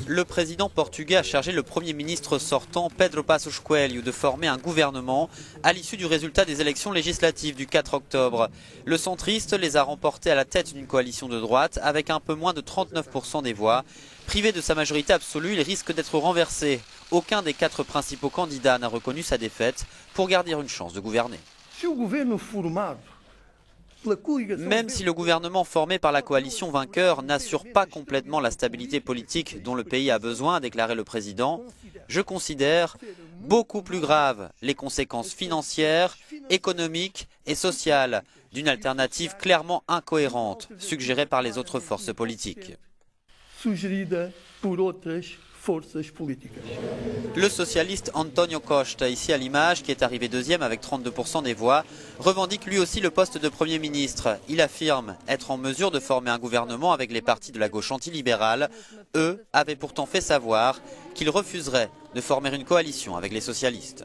Le président portugais a chargé le Premier ministre sortant, Pedro Passos Coelho, de former un gouvernement à l'issue du résultat des élections législatives du 4 octobre. Le centriste les a remportés à la tête d'une coalition de droite avec un peu moins de 39% des voix. Privé de sa majorité absolue, il risque d'être renversé. Aucun des 4 principaux candidats n'a reconnu sa défaite pour garder une chance de gouverner. Même si le gouvernement formé par la coalition vainqueur n'assure pas complètement la stabilité politique dont le pays a besoin, a déclaré le président, je considère beaucoup plus graves les conséquences financières, économiques et sociales d'une alternative clairement incohérente suggérée par les autres forces politiques. Le socialiste António Costa, ici à l'image, qui est arrivé deuxième avec 32% des voix, revendique lui aussi le poste de Premier ministre. Il affirme être en mesure de former un gouvernement avec les partis de la gauche antilibérale. Eux avaient pourtant fait savoir qu'ils refuseraient de former une coalition avec les socialistes.